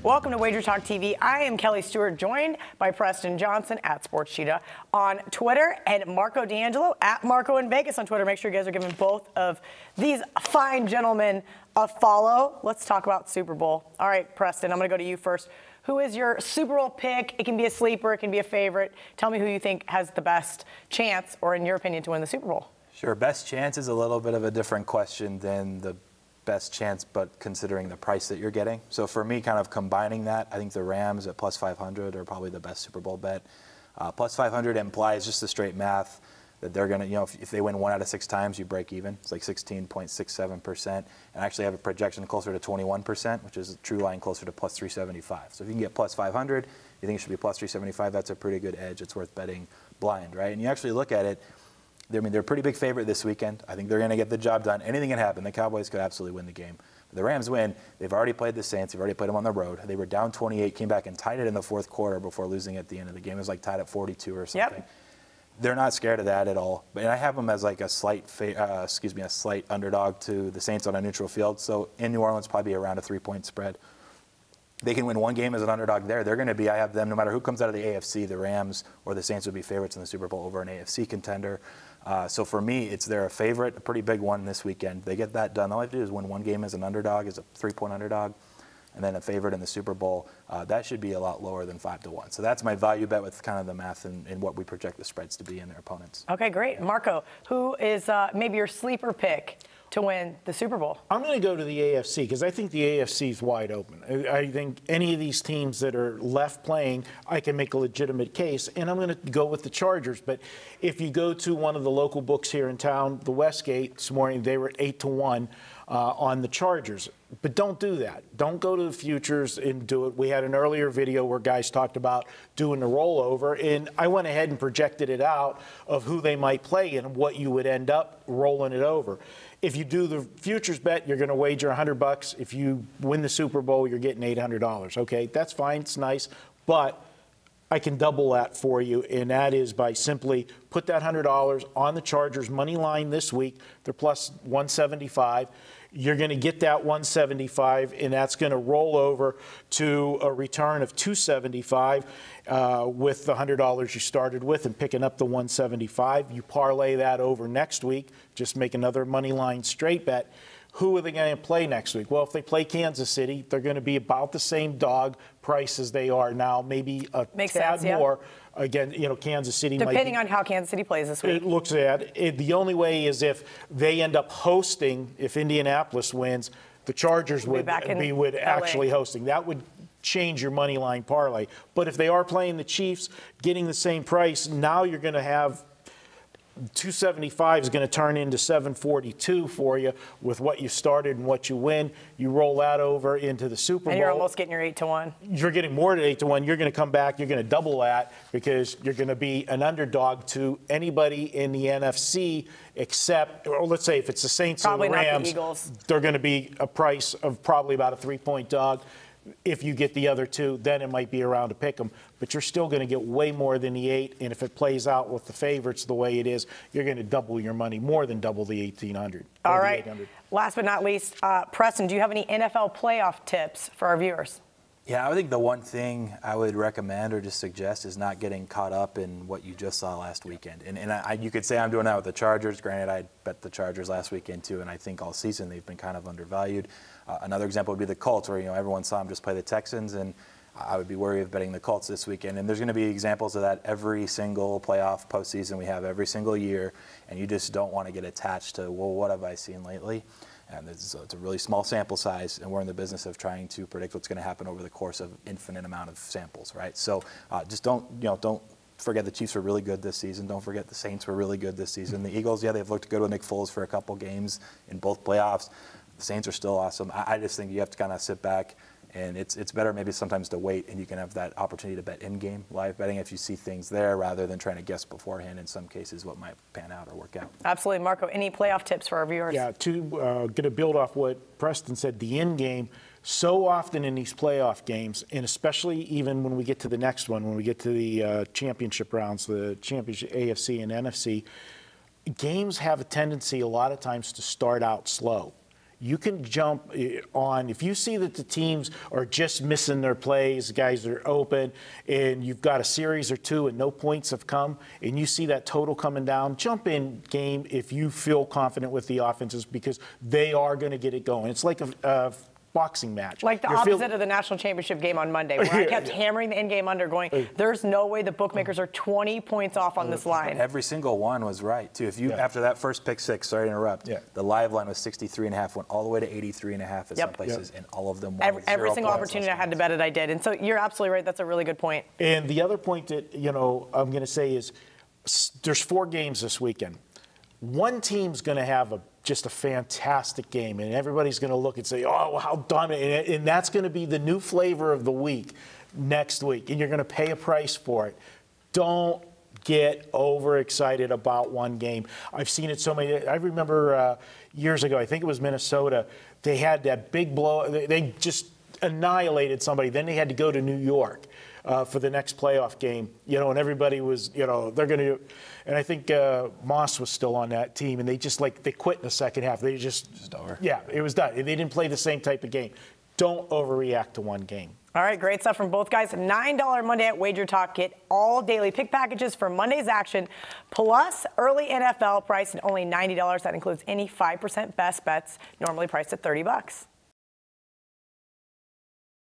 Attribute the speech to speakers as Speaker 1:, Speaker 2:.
Speaker 1: Welcome to WagerTalk TV. I am Kelly Stewart, joined by Preston Johnson at Sports Cheetah on Twitter and Marco D'Angelo at Marco in Vegas on Twitter. Make sure you guys are giving both of these fine gentlemen a follow. Let's talk about Super Bowl. All right, Preston, I'm going to go to you first. Who is your Super Bowl pick? It can be a sleeper, it can be a favorite. Tell me who you think has the best chance, or in your opinion, to win the Super Bowl.
Speaker 2: Sure, best chance is a little bit of a different question than the best chance, but considering the price that you're getting. So for me, kind of combining that, I think the Rams at plus 500 are probably the best Super Bowl bet. Plus 500 implies just the straight math that they're going to, if they win 1 out of 6 times, you break even. It's like 16.67%, and actually have a projection closer to 21%, which is a true line closer to plus 375. So if you can get plus 500, you think it should be plus 375, that's a pretty good edge. It's worth betting blind, right? And you actually look at it, they're a pretty big favorite this weekend. I think they're going to get the job done. Anything can happen. The Cowboys could absolutely win the game. If the Rams win, they've already played the Saints. They've already played them on the road. They were down 28, came back and tied it in the fourth quarter before losing at the end of the game. It was like tied at 42 or something.
Speaker 1: Yep.
Speaker 2: They're not scared of that at all. And I have them as like a slight underdog to the Saints on a neutral field. So in New Orleans, probably around a 3-point spread. They can win one game as an underdog there. They're going to be, I have them, no matter who comes out of the AFC, the Rams or the Saints would be favorites in the Super Bowl over an AFC contender. So for me, they're a favorite, a pretty big one this weekend. They get that done. All I have to do is win one game as an underdog, as a 3-point underdog, and then a favorite in the Super Bowl. That should be a lot lower than 5-1. So that's my value bet with kind of the math and what we project the spreads to be in their opponents.
Speaker 1: Okay, great. Marco, who is maybe your sleeper pick to win the Super Bowl?
Speaker 3: I'm going to go to the AFC because I think the AFC is wide open. I think any of these teams that are left playing, I can make a legitimate case, and I'm going to go with the Chargers. But if you go to one of the local books here in town, the Westgate, this morning, they were 8-1 on the Chargers. But don't do that. Don't go to the futures and do it. We had an earlier video where guys talked about doing the rollover, and I went ahead and projected it out of who they might play and what you would end up rolling it over. If you do the futures bet, you're going to wager $100. If you win the Super Bowl, you're getting $800. Okay, that's fine. It's nice. But I can double that for you, and that is by simply put that $100 on the Chargers money line this week. They're plus 175. You're going to get that 175, and that's going to roll over to a return of 275 with the $100 you started with and picking up the 175. You parlay that over next week, just make another money line straight bet. Who are they going to play next week? Well, if they play Kansas City, they're going to be about the same dog price as they are now, maybe a tad more. Again, Kansas City might
Speaker 1: depending on how Kansas City plays this week.
Speaker 3: It looks at it. The only way is if they end up hosting, if Indianapolis wins, the Chargers would be actually hosting. That would change your money line parlay. But if they are playing the Chiefs, getting the same price, now you're going to have 275 is going to turn into 742 for you with what you started and what you win. You roll that over into the Super Bowl.
Speaker 1: And you're almost getting your 8-1.
Speaker 3: You're getting more than 8-1. You're going to come back. You're going to double that because you're going to be an underdog to anybody in the NFC except, or let's say if it's the Saints or the Rams,
Speaker 1: not the Eagles.
Speaker 3: They're going to be a price of probably about a 3-point dog. If you get the other two, then it might be around to pick them. But you're still going to get way more than the 8. And if it plays out with the favorites the way it is, you're going to double your money, more than double the 1,800.
Speaker 1: All right. Last but not least, Preston, do you have any NFL playoff tips for our viewers?
Speaker 2: Yeah, I think the one thing I would recommend or just suggest is not getting caught up in what you just saw last weekend. And you could say I'm doing that with the Chargers. Granted, I bet the Chargers last weekend too, and I think all season they've been kind of undervalued. Another example would be the Colts, where everyone saw them just play the Texans, and I would be wary of betting the Colts this weekend. And there's going to be examples of that every single playoff postseason we have every single year, and you just don't want to get attached to, well, what have I seen lately? And it's a really small sample size, and we're in the business of trying to predict what's going to happen over the course of infinite amount of samples, right? So just don't forget the Chiefs were really good this season. Don't forget the Saints were really good this season. The Eagles, yeah, they've looked good with Nick Foles for a couple games in both playoffs. The Saints are still awesome. I just think you have to kind of sit back, and it's better maybe sometimes to wait, and you can have that opportunity to bet in-game live betting if you see things there rather than trying to guess beforehand in some cases what might pan out or work out.
Speaker 1: Absolutely. Marco, any playoff tips for our viewers?
Speaker 3: Yeah, going to build off what Preston said, the in-game, so often in these playoff games, and especially even when we get to the next one, when we get to the championship rounds, the championship AFC and NFC, games have a tendency a lot of times to start out slow. You can jump on, if you see that the teams are just missing their plays, guys are open, and you've got a series or two and no points have come, and you see that total coming down, jump in game if you feel confident with the offenses because they are going to get it going. It's like a boxing match.
Speaker 1: Like the opposite of the national championship game on Monday, where I kept hammering the in-game under going, there's no way the bookmakers are 20 points off on this line.
Speaker 2: Every single one was right, too. If you, after that first pick six, sorry to interrupt, the live line was 63.5, went all the way to 83.5 at some places, and all of them won.
Speaker 1: Every single opportunity I had to bet it, I did. And so you're absolutely right. That's a really good point.
Speaker 3: And the other point that, you know, I'm going to say is there's 4 games this weekend. One team's going to have just a fantastic game, and everybody's going to look and say, oh, how dominant. And that's going to be the new flavor of the week next week, and you're going to pay a price for it. Don't get overexcited about one game. I've seen it so many. I remember years ago, I think it was Minnesota, they had that big blow. They just annihilated somebody. Then they had to go to New York for the next playoff game, you know, and everybody was, you know, they're going to, and I think Moss was still on that team, and they just they quit in the second half. They just
Speaker 2: over.
Speaker 3: Yeah, it was done. They didn't play the same type of game. Don't overreact to one game.
Speaker 1: All right, great stuff from both guys. $9 Monday at WagerTalk. Get all daily pick packages for Monday's action, plus early NFL price at only $90. That includes any 5% best bets, normally priced at $30.